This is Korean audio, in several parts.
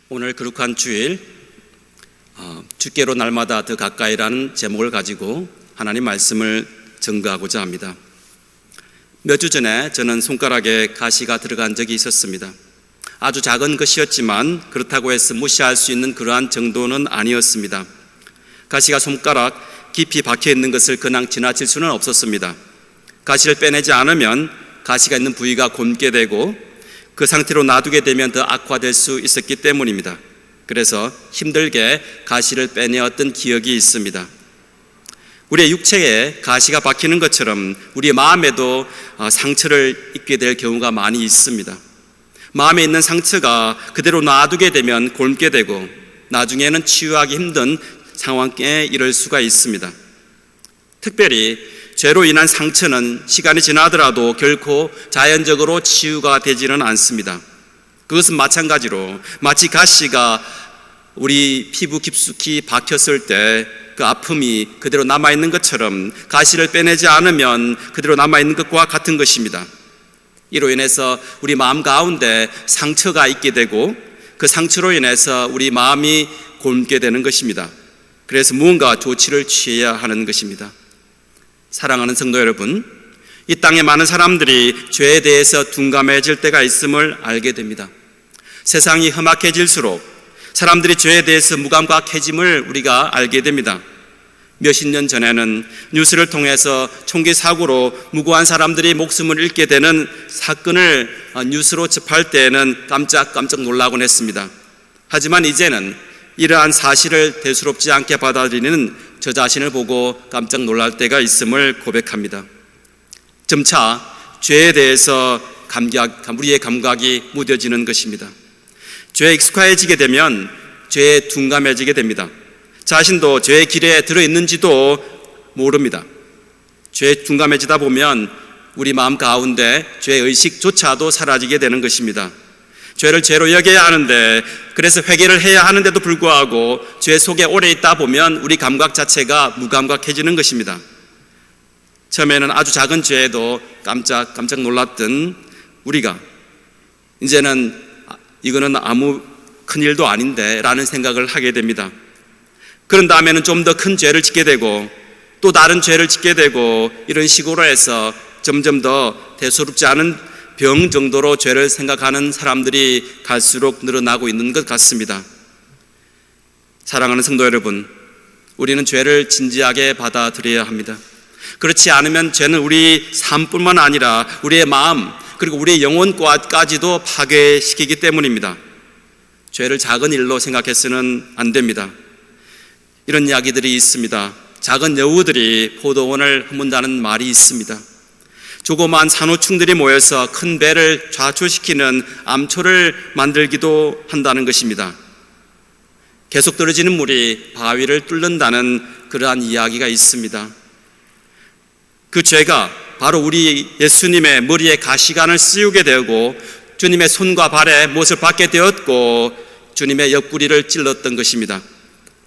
오늘 거룩한 주일 주께로 날마다 더 가까이라는 제목을 가지고 하나님 말씀을 증거하고자 합니다. 몇 주 전에 저는 손가락에 가시가 들어간 적이 있었습니다. 아주 작은 것이었지만 그렇다고 해서 무시할 수 있는 그러한 정도는 아니었습니다. 가시가 손가락 깊이 박혀 있는 것을 그냥 지나칠 수는 없었습니다. 가시를 빼내지 않으면 가시가 있는 부위가 곪게 되고 그 상태로 놔두게 되면 더 악화될 수 있었기 때문입니다. 그래서 힘들게 가시를 빼내었던 기억이 있습니다. 우리의 육체에 가시가 박히는 것처럼 우리의 마음에도 상처를 입게 될 경우가 많이 있습니다. 마음에 있는 상처가 그대로 놔두게 되면 곪게 되고 나중에는 치유하기 힘든 상황에 이를 수가 있습니다. 특별히 죄로 인한 상처는 시간이 지나더라도 결코 자연적으로 치유가 되지는 않습니다. 그것은 마찬가지로 마치 가시가 우리 피부 깊숙이 박혔을 때 그 아픔이 그대로 남아있는 것처럼 가시를 빼내지 않으면 그대로 남아있는 것과 같은 것입니다. 이로 인해서 우리 마음 가운데 상처가 있게 되고 그 상처로 인해서 우리 마음이 곪게 되는 것입니다. 그래서 무언가 조치를 취해야 하는 것입니다. 사랑하는 성도 여러분, 이 땅에 많은 사람들이 죄에 대해서 둔감해질 때가 있음을 알게 됩니다. 세상이 험악해질수록 사람들이 죄에 대해서 무감각해짐을 우리가 알게 됩니다. 몇십 년 전에는 뉴스를 통해서 총기 사고로 무고한 사람들이 목숨을 잃게 되는 사건을 뉴스로 접할 때에는 깜짝 놀라곤 했습니다. 하지만 이제는 이러한 사실을 대수롭지 않게 받아들이는 저 자신을 보고 깜짝 놀랄 때가 있음을 고백합니다. 점차 죄에 대해서 우리의 감각이 무뎌지는 것입니다. 죄에 익숙해지게 되면 죄에 둔감해지게 됩니다. 자신도 죄의 길에 들어있는지도 모릅니다. 죄에 둔감해지다 보면 우리 마음 가운데 죄의 의식조차도 사라지게 되는 것입니다. 죄를 죄로 여겨야 하는데, 그래서 회개를 해야 하는데도 불구하고 죄 속에 오래 있다 보면 우리 감각 자체가 무감각해지는 것입니다. 처음에는 아주 작은 죄에도 깜짝 놀랐던 우리가 이제는 이거는 아무 큰일도 아닌데 라는 생각을 하게 됩니다. 그런 다음에는 좀 더 큰 죄를 짓게 되고 또 다른 죄를 짓게 되고 이런 식으로 해서 점점 더 대수롭지 않은 병 정도로 죄를 생각하는 사람들이 갈수록 늘어나고 있는 것 같습니다. 사랑하는 성도 여러분, 우리는 죄를 진지하게 받아들여야 합니다. 그렇지 않으면 죄는 우리 삶뿐만 아니라 우리의 마음 그리고 우리의 영혼까지도 파괴시키기 때문입니다. 죄를 작은 일로 생각해서는 안 됩니다. 이런 이야기들이 있습니다. 작은 여우들이 포도원을 허문다는 말이 있습니다. 조그마한 산호충들이 모여서 큰 배를 좌초시키는 암초를 만들기도 한다는 것입니다. 계속 떨어지는 물이 바위를 뚫는다는 그러한 이야기가 있습니다. 그 죄가 바로 우리 예수님의 머리에 가시관을 씌우게 되고 주님의 손과 발에 못을 받게 되었고 주님의 옆구리를 찔렀던 것입니다.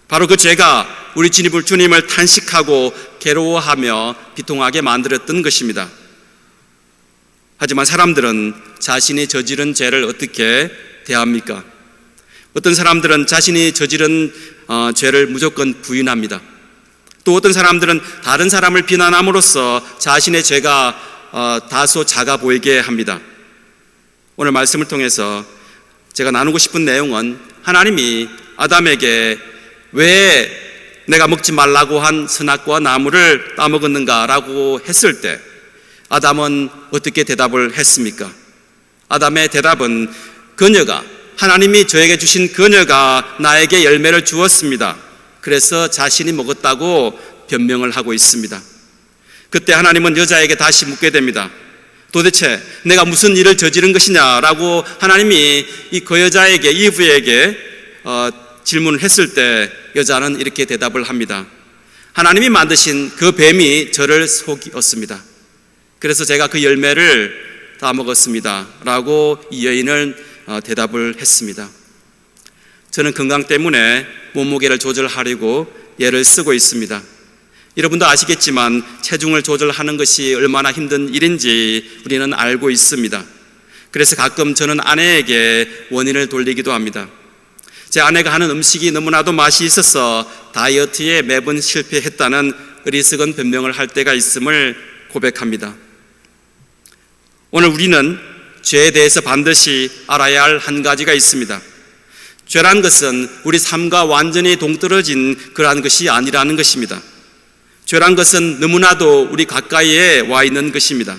바로 그 죄가 우리 주님을 탄식하고 괴로워하며 비통하게 만들었던 것입니다. 하지만 사람들은 자신이 저지른 죄를 어떻게 대합니까? 어떤 사람들은 자신이 저지른 죄를 무조건 부인합니다. 또 어떤 사람들은 다른 사람을 비난함으로써 자신의 죄가 다소 작아 보이게 합니다. 오늘 말씀을 통해서 제가 나누고 싶은 내용은 하나님이 아담에게 왜 내가 먹지 말라고 한 선악과 나무를 따먹었는가라고 했을 때 아담은 어떻게 대답을 했습니까? 아담의 대답은 하나님이 저에게 주신 그녀가 나에게 열매를 주었습니다. 그래서 자신이 먹었다고 변명을 하고 있습니다. 그때 하나님은 여자에게 다시 묻게 됩니다. 도대체 내가 무슨 일을 저지른 것이냐라고 하나님이 그 여자에게, 이브에게 질문을 했을 때 여자는 이렇게 대답을 합니다. 하나님이 만드신 그 뱀이 저를 속였습니다. 그래서 제가 그 열매를 다 먹었습니다 라고 이 여인은 대답을 했습니다. 저는 건강 때문에 몸무게를 조절하려고 예를 쓰고 있습니다. 여러분도 아시겠지만 체중을 조절하는 것이 얼마나 힘든 일인지 우리는 알고 있습니다. 그래서 가끔 저는 아내에게 원인을 돌리기도 합니다. 제 아내가 하는 음식이 너무나도 맛이 있어서 다이어트에 매번 실패했다는 어리석은 변명을 할 때가 있음을 고백합니다. 오늘 우리는 죄에 대해서 반드시 알아야 할 한 가지가 있습니다. 죄란 것은 우리 삶과 완전히 동떨어진 그러한 것이 아니라는 것입니다. 죄란 것은 너무나도 우리 가까이에 와 있는 것입니다.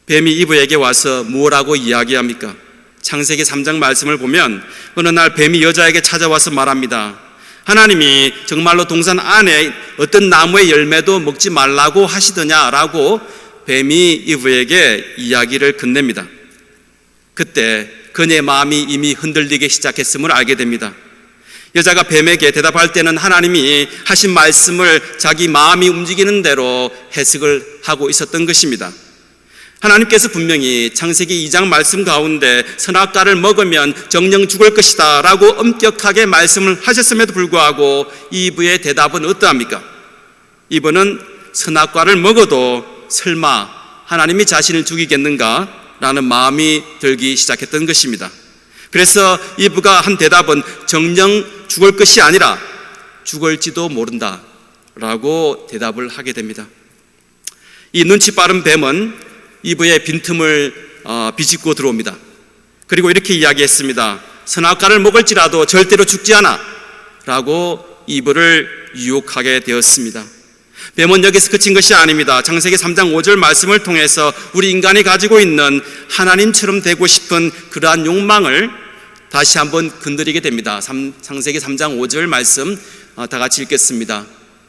뱀이 이브에게 와서 무엇라고 이야기합니까? 창세기 3장 말씀을 보면 어느 날 뱀이 여자에게 찾아와서 말합니다. 하나님이 정말로 동산 안에 어떤 나무의 열매도 먹지 말라고 하시더냐라고 뱀이 이브에게 이야기를 건넵니다. 그때 그녀의 마음이 이미 흔들리기 시작했음을 알게 됩니다. 여자가 뱀에게 대답할 때는 하나님이 하신 말씀을 자기 마음이 움직이는 대로 해석을 하고 있었던 것입니다. 하나님께서 분명히 창세기 2장 말씀 가운데 선악과를 먹으면 정령 죽을 것이다 라고 엄격하게 말씀을 하셨음에도 불구하고 이브의 대답은 어떠합니까? 이브는 선악과를 먹어도 설마 하나님이 자신을 죽이겠는가? 라는 마음이 들기 시작했던 것입니다. 그래서 이브가 한 대답은 정녕 죽을 것이 아니라 죽을지도 모른다 라고 대답을 하게 됩니다. 이 눈치 빠른 뱀은 이브의 빈틈을 비집고 들어옵니다. 그리고 이렇게 이야기했습니다. 선악과를 먹을지라도 절대로 죽지 않아 라고 이브를 유혹하게 되었습니다. 뱀은 여기서 그친 것이 아닙니다. 창세기 3장 5절 말씀을 통해서 우리 인간이 가지고 있는 하나님처럼 되고 싶은 그러한 욕망을 다시 한번 건드리게 됩니다. 창세기 3장 5절 말씀 다 같이 읽겠습니다.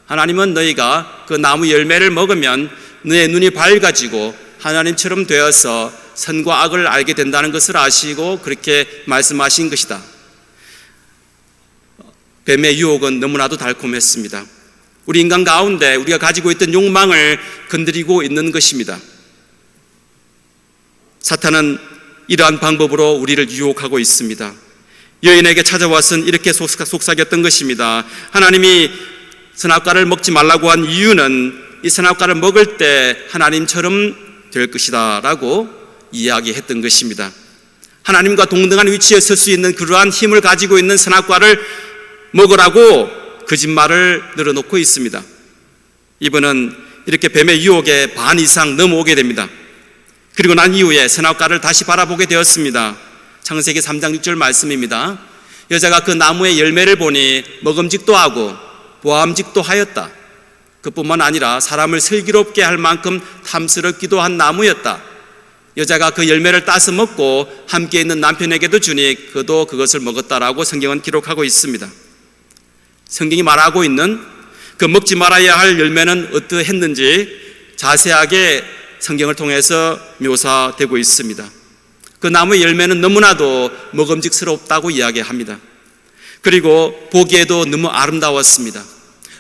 하나님은 너희가 그 나무 열매를 먹으면 너의 눈이 밝아지고 하나님처럼 되어서 선과 악을 알게 된다는 것을 아시고 그렇게 말씀하신 것이다. 뱀의 유혹은 너무나도 달콤했습니다. 우리 인간 가운데 우리가 가지고 있던 욕망을 건드리고 있는 것입니다. 사탄은 이러한 방법으로 우리를 유혹하고 있습니다. 여인에게 찾아와서는 이렇게 속삭였던 것입니다. 하나님이 선악과를 먹지 말라고 한 이유는 이 선악과를 먹을 때 하나님처럼 될 것이다 라고 이야기했던 것입니다. 하나님과 동등한 위치에 설 수 있는 그러한 힘을 가지고 있는 선악과를 먹으라고 거짓말을 늘어놓고 있습니다. 이분은 이렇게 뱀의 유혹에 반 이상 넘어오게 됩니다. 그리고 난 이후에 선악과를 다시 바라보게 되었습니다. 창세기 3장 6절 말씀입니다. 여자가 그 나무의 열매를 보니 먹음직도 하고 보암직도 하였다. 그뿐만 아니라 사람을 슬기롭게 할 만큼 탐스럽기도 한 나무였다. 여자가 그 열매를 따서 먹고 함께 있는 남편에게도 주니 그도 그것을 먹었다라고 성경은 기록하고 있습니다. 성경이 말하고 있는 그 먹지 말아야 할 열매는 어떠했는지 자세하게 성경을 통해서 묘사되고 있습니다. 그 나무의 열매는 너무나도 먹음직스럽다고 이야기합니다. 그리고 보기에도 너무 아름다웠습니다.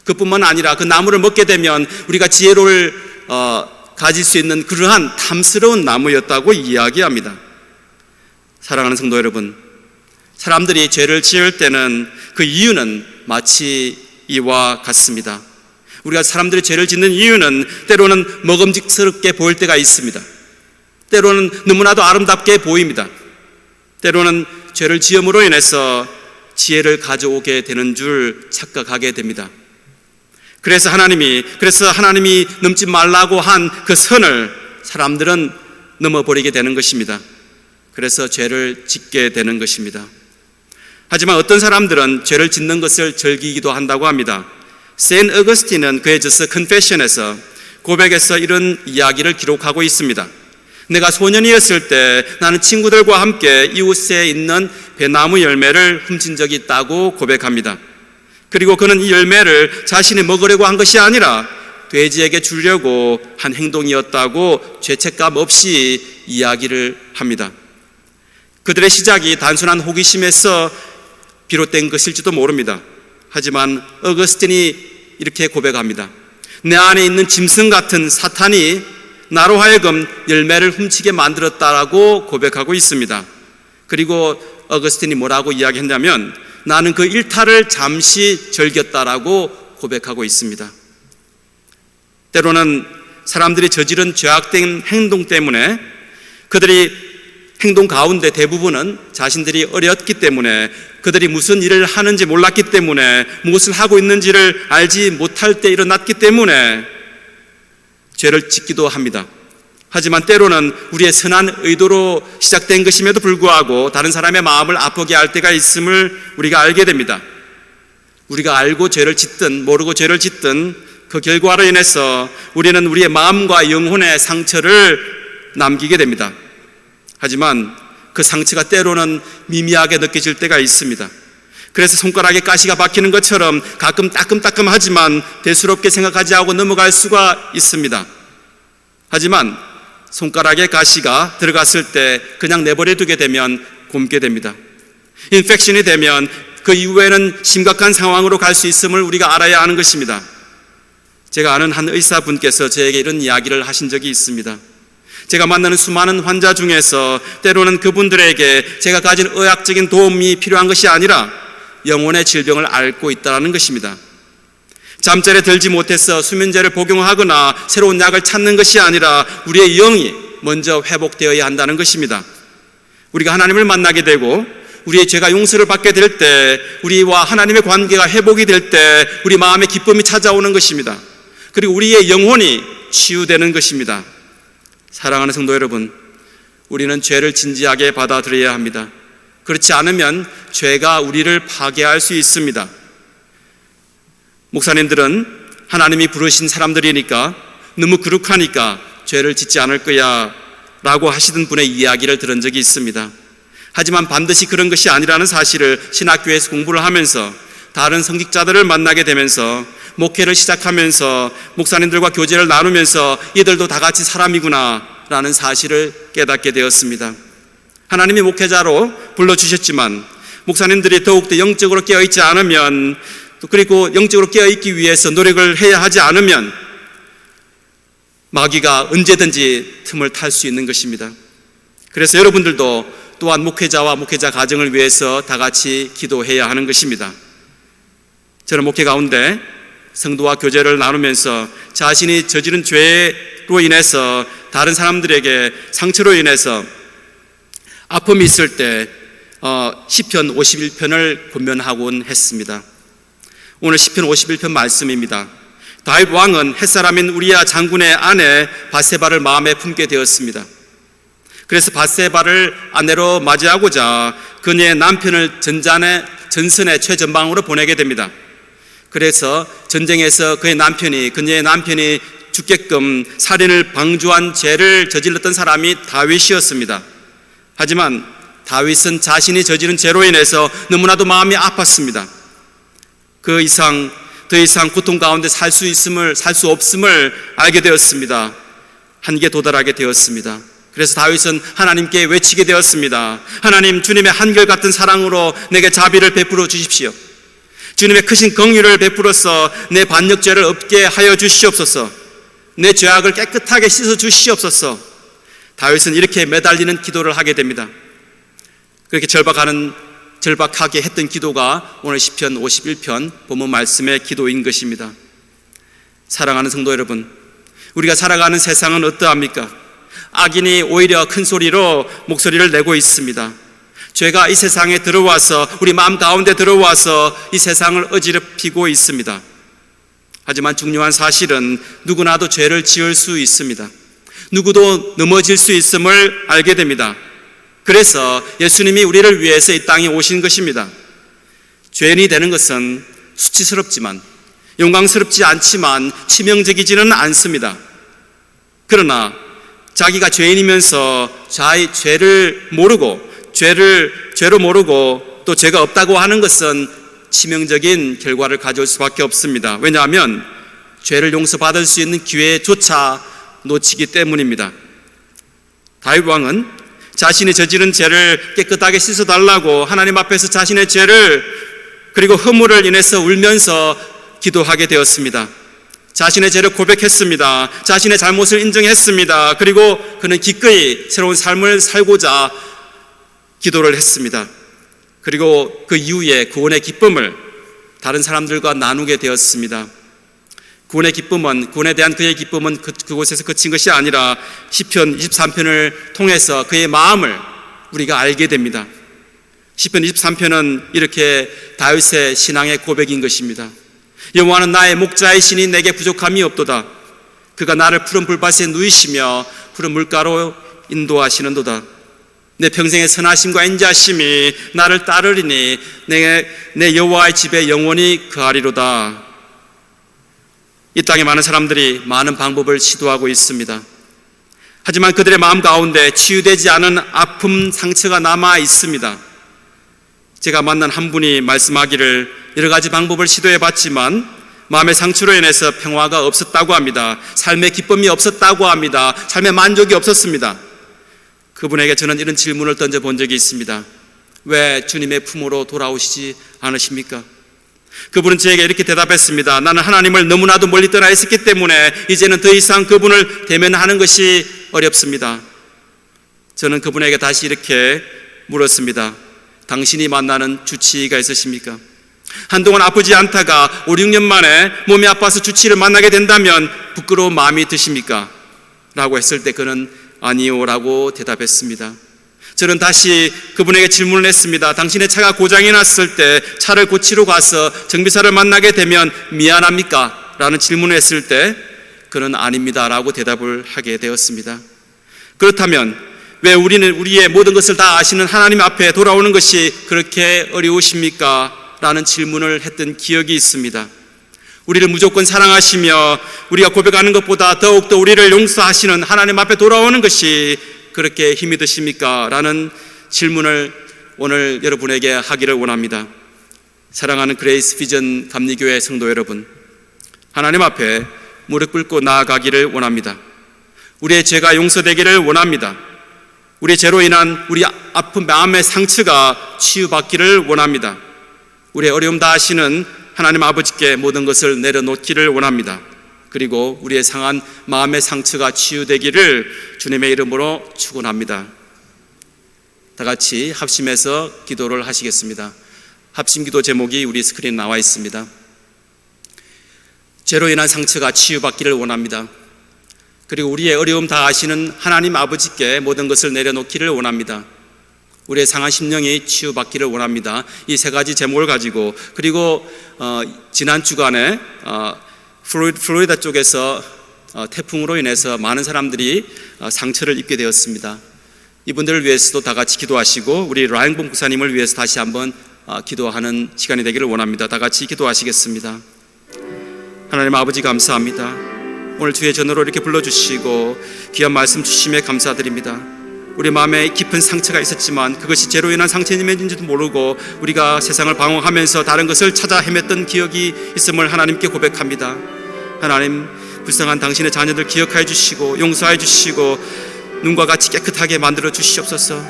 그뿐만 아니라 그 나무를 먹게 되면 우리가 지혜를 가질 수 있는 그러한 탐스러운 나무였다고 이야기합니다. 사랑하는 성도 여러분, 사람들이 죄를 지을 때는 그 이유는 마치 이와 같습니다. 우리가 사람들이 죄를 짓는 이유는 때로는 먹음직스럽게 보일 때가 있습니다. 때로는 너무나도 아름답게 보입니다. 때로는 죄를 지음으로 인해서 지혜를 가져오게 되는 줄 착각하게 됩니다. 그래서 하나님이 넘지 말라고 한 그 선을 사람들은 넘어버리게 되는 것입니다. 그래서 죄를 짓게 되는 것입니다. 하지만 어떤 사람들은 죄를 짓는 것을 즐기기도 한다고 합니다. 세인 어거스틴은 그의 저서 컨페션에서 고백에서 이런 이야기를 기록하고 있습니다. 내가 소년이었을 때 나는 친구들과 함께 이웃에 있는 배나무 열매를 훔친 적이 있다고 고백합니다. 그리고 그는 이 열매를 자신이 먹으려고 한 것이 아니라 돼지에게 주려고 한 행동이었다고 죄책감 없이 이야기를 합니다. 그들의 시작이 단순한 호기심에서 비롯된 것일지도 모릅니다. 하지만 어거스틴이 이렇게 고백합니다. 내 안에 있는 짐승 같은 사탄이 나로 하여금 열매를 훔치게 만들었다라고 고백하고 있습니다. 그리고 어거스틴이 뭐라고 이야기했냐면 나는 그 일탈을 잠시 즐겼다라고 고백하고 있습니다. 때로는 사람들이 저지른 죄악된 행동 때문에 그들이 행동 가운데 대부분은 자신들이 어렸기 때문에, 그들이 무슨 일을 하는지 몰랐기 때문에, 무엇을 하고 있는지를 알지 못할 때 일어났기 때문에 죄를 짓기도 합니다. 하지만 때로는 우리의 선한 의도로 시작된 것임에도 불구하고 다른 사람의 마음을 아프게 할 때가 있음을 우리가 알게 됩니다. 우리가 알고 죄를 짓든 모르고 죄를 짓든 그 결과로 인해서 우리는 우리의 마음과 영혼의 상처를 남기게 됩니다. 하지만 그 상처가 때로는 미미하게 느껴질 때가 있습니다. 그래서 손가락에 가시가 박히는 것처럼 가끔 따끔따끔하지만 대수롭게 생각하지 않고 넘어갈 수가 있습니다. 하지만 손가락에 가시가 들어갔을 때 그냥 내버려 두게 되면 곪게 됩니다. 인펙션이 되면 그 이후에는 심각한 상황으로 갈 수 있음을 우리가 알아야 하는 것입니다. 제가 아는 한 의사분께서 저에게 이런 이야기를 하신 적이 있습니다. 제가 만나는 수많은 환자 중에서 때로는 그분들에게 제가 가진 의학적인 도움이 필요한 것이 아니라 영혼의 질병을 앓고 있다는 것입니다. 잠자리에 들지 못해서 수면제를 복용하거나 새로운 약을 찾는 것이 아니라 우리의 영이 먼저 회복되어야 한다는 것입니다. 우리가 하나님을 만나게 되고 우리의 죄가 용서를 받게 될 때, 우리와 하나님의 관계가 회복이 될 때 우리 마음에 기쁨이 찾아오는 것입니다. 그리고 우리의 영혼이 치유되는 것입니다. 사랑하는 성도 여러분, 우리는 죄를 진지하게 받아들여야 합니다. 그렇지 않으면 죄가 우리를 파괴할 수 있습니다. 목사님들은 하나님이 부르신 사람들이니까 너무 거룩하니까 죄를 짓지 않을 거야 라고 하시던 분의 이야기를 들은 적이 있습니다. 하지만 반드시 그런 것이 아니라는 사실을 신학교에서 공부를 하면서 다른 성직자들을 만나게 되면서 목회를 시작하면서 목사님들과 교제를 나누면서 이들도 다 같이 사람이구나 라는 사실을 깨닫게 되었습니다. 하나님이 목회자로 불러주셨지만 목사님들이 더욱더 영적으로 깨어있지 않으면, 그리고 영적으로 깨어있기 위해서 노력을 해야 하지 않으면 마귀가 언제든지 틈을 탈 수 있는 것입니다. 그래서 여러분들도 또한 목회자와 목회자 가정을 위해서 다 같이 기도해야 하는 것입니다. 저는 목회 가운데 성도와 교제를 나누면서 자신이 저지른 죄로 인해서 다른 사람들에게 상처로 인해서 아픔이 있을 때 시편 51편을 권면하곤 했습니다. 오늘 시편 51편 말씀입니다. 다윗 왕은 햇사람인 우리야 장군의 아내 밧세바를 마음에 품게 되었습니다. 그래서 밧세바를 아내로 맞이하고자 그녀의 남편을 전선의 최전방으로 보내게 됩니다. 그래서 전쟁에서 그녀의 남편이 죽게끔 살인을 방조한 죄를 저질렀던 사람이 다윗이었습니다. 하지만 다윗은 자신이 저지른 죄로 인해서 너무나도 마음이 아팠습니다. 더 이상 고통 가운데 살 수 없음을 알게 되었습니다. 한계에 도달하게 되었습니다. 그래서 다윗은 하나님께 외치게 되었습니다. 하나님, 주님의 한결같은 사랑으로 내게 자비를 베풀어 주십시오. 주님의 크신 긍휼을 베풀어서 내 반역죄를 없게 하여 주시옵소서. 내 죄악을 깨끗하게 씻어 주시옵소서. 다윗은 이렇게 매달리는 기도를 하게 됩니다. 그렇게 절박하게 했던 기도가 오늘 시편 51편 본문 말씀의 기도인 것입니다. 사랑하는 성도 여러분, 우리가 살아가는 세상은 어떠합니까? 악인이 오히려 큰 소리로 목소리를 내고 있습니다. 죄가 이 세상에 들어와서, 우리 마음 가운데 들어와서 이 세상을 어지럽히고 있습니다. 하지만 중요한 사실은 누구나도 죄를 지을 수 있습니다. 누구도 넘어질 수 있음을 알게 됩니다. 그래서 예수님이 우리를 위해서 이 땅에 오신 것입니다. 죄인이 되는 것은 수치스럽지만, 영광스럽지 않지만 치명적이지는 않습니다. 그러나 자기가 죄인이면서 죄로 모르고 또 죄가 없다고 하는 것은 치명적인 결과를 가져올 수밖에 없습니다. 왜냐하면 죄를 용서받을 수 있는 기회조차 놓치기 때문입니다. 다윗 왕은 자신이 저지른 죄를 깨끗하게 씻어달라고 하나님 앞에서 자신의 죄를, 그리고 허물을 인해서 울면서 기도하게 되었습니다. 자신의 죄를 고백했습니다. 자신의 잘못을 인정했습니다. 그리고 그는 기꺼이 새로운 삶을 살고자 기도를 했습니다. 그리고 그 이후에 구원의 기쁨을 다른 사람들과 나누게 되었습니다. 구원에 대한 그의 기쁨은 그곳에서 그친 것이 아니라 시편 23편을 통해서 그의 마음을 우리가 알게 됩니다. 시편 23편은 이렇게 다윗의 신앙의 고백인 것입니다. 여호와는 나의 목자이시니 내게 부족함이 없도다. 그가 나를 푸른 불밭에 누이시며 푸른 물가로 인도하시는도다. 내 평생의 선하심과 인자심이 나를 따르리니 내 여호와의 집에 영원히 거하리로다. 이 땅에 많은 사람들이 많은 방법을 시도하고 있습니다. 하지만 그들의 마음 가운데 치유되지 않은 아픔, 상처가 남아 있습니다. 제가 만난 한 분이 말씀하기를 여러 가지 방법을 시도해 봤지만 마음의 상처로 인해서 평화가 없었다고 합니다. 삶의 기쁨이 없었다고 합니다. 삶의 만족이 없었습니다. 그분에게 저는 이런 질문을 던져본 적이 있습니다. 왜 주님의 품으로 돌아오시지 않으십니까? 그분은 저에게 이렇게 대답했습니다. 나는 하나님을 너무나도 멀리 떠나 있었기 때문에 이제는 더 이상 그분을 대면하는 것이 어렵습니다. 저는 그분에게 다시 이렇게 물었습니다. 당신이 만나는 주치의가 있으십니까? 한동안 아프지 않다가 5, 6년 만에 몸이 아파서 주치의를 만나게 된다면 부끄러운 마음이 드십니까? 라고 했을 때 그는 아니요 라고 대답했습니다. 저는 다시 그분에게 질문을 했습니다. 당신의 차가 고장이 났을 때 차를 고치러 가서 정비사를 만나게 되면 미안합니까? 라는 질문을 했을 때 그는 아닙니다 라고 대답을 하게 되었습니다. 그렇다면 왜 우리는 우리의 모든 것을 다 아시는 하나님 앞에 돌아오는 것이 그렇게 어려우십니까? 라는 질문을 했던 기억이 있습니다. 우리를 무조건 사랑하시며 우리가 고백하는 것보다 더욱더 우리를 용서하시는 하나님 앞에 돌아오는 것이 그렇게 힘이 드십니까? 라는 질문을 오늘 여러분에게 하기를 원합니다. 사랑하는 그레이스 비전 감리교회 성도 여러분, 하나님 앞에 무릎 꿇고 나아가기를 원합니다. 우리의 죄가 용서되기를 원합니다. 우리의 죄로 인한 우리 아픈 마음의 상처가 치유받기를 원합니다. 우리의 어려움 다 아시는 하나님 아버지께 모든 것을 내려놓기를 원합니다. 그리고 우리의 상한 마음의 상처가 치유되기를 주님의 이름으로 축원합니다. 다 같이 합심해서 기도를 하시겠습니다. 합심기도 제목이 우리 스크린에 나와 있습니다. 죄로 인한 상처가 치유받기를 원합니다. 그리고 우리의 어려움 다 아시는 하나님 아버지께 모든 것을 내려놓기를 원합니다. 우리의 상한 심령이 치유받기를 원합니다. 이 세 가지 제목을 가지고, 그리고 지난 주간에 플로리다 쪽에서 태풍으로 인해서 많은 사람들이 상처를 입게 되었습니다. 이분들을 위해서도 다 같이 기도하시고 우리 라인봉 목사님을 위해서 다시 한번 기도하는 시간이 되기를 원합니다. 다 같이 기도하시겠습니다. 하나님 아버지 감사합니다. 오늘 주의 전으로 이렇게 불러주시고 귀한 말씀 주심에 감사드립니다. 우리 마음에 깊은 상처가 있었지만 그것이 죄로 인한 상처임인지도 모르고 우리가 세상을 방황하면서 다른 것을 찾아 헤맸던 기억이 있음을 하나님께 고백합니다. 하나님, 불쌍한 당신의 자녀들 기억하여 주시고 용서해 주시고 눈과 같이 깨끗하게 만들어 주시옵소서.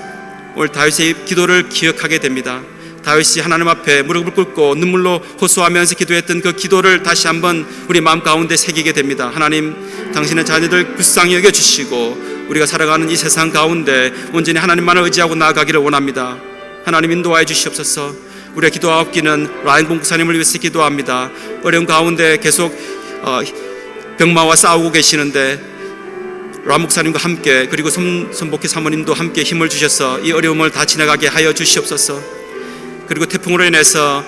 오늘 다윗의 기도를 기억하게 됩니다. 다윗이 하나님 앞에 무릎을 꿇고 눈물로 호소하면서 기도했던 그 기도를 다시 한번 우리 마음 가운데 새기게 됩니다. 하나님, 당신의 자녀들 불쌍히 여겨주시고 우리가 살아가는 이 세상 가운데 온전히 하나님만을 의지하고 나아가기를 원합니다. 하나님 인도하여 주시옵소서. 우리가 기도하옵기는 라인봉 목사님을 위해서 기도합니다. 어려운 가운데 계속 병마와 싸우고 계시는데 라 목사님과 함께, 그리고 손복희 사모님도 함께 힘을 주셔서 이 어려움을 다 지나가게 하여 주시옵소서. 그리고 태풍으로 인해서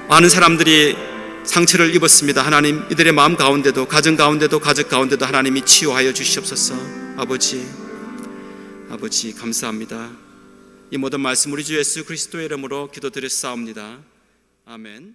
많은 사람들이 상처를 입었습니다. 하나님, 이들의 마음 가운데도, 가정 가운데도, 가족 가운데도 하나님이 치유하여 주시옵소서. 아버지 감사합니다. 이 모든 말씀 우리 주 예수 그리스도의 이름으로 기도드렸사옵니다. 아멘.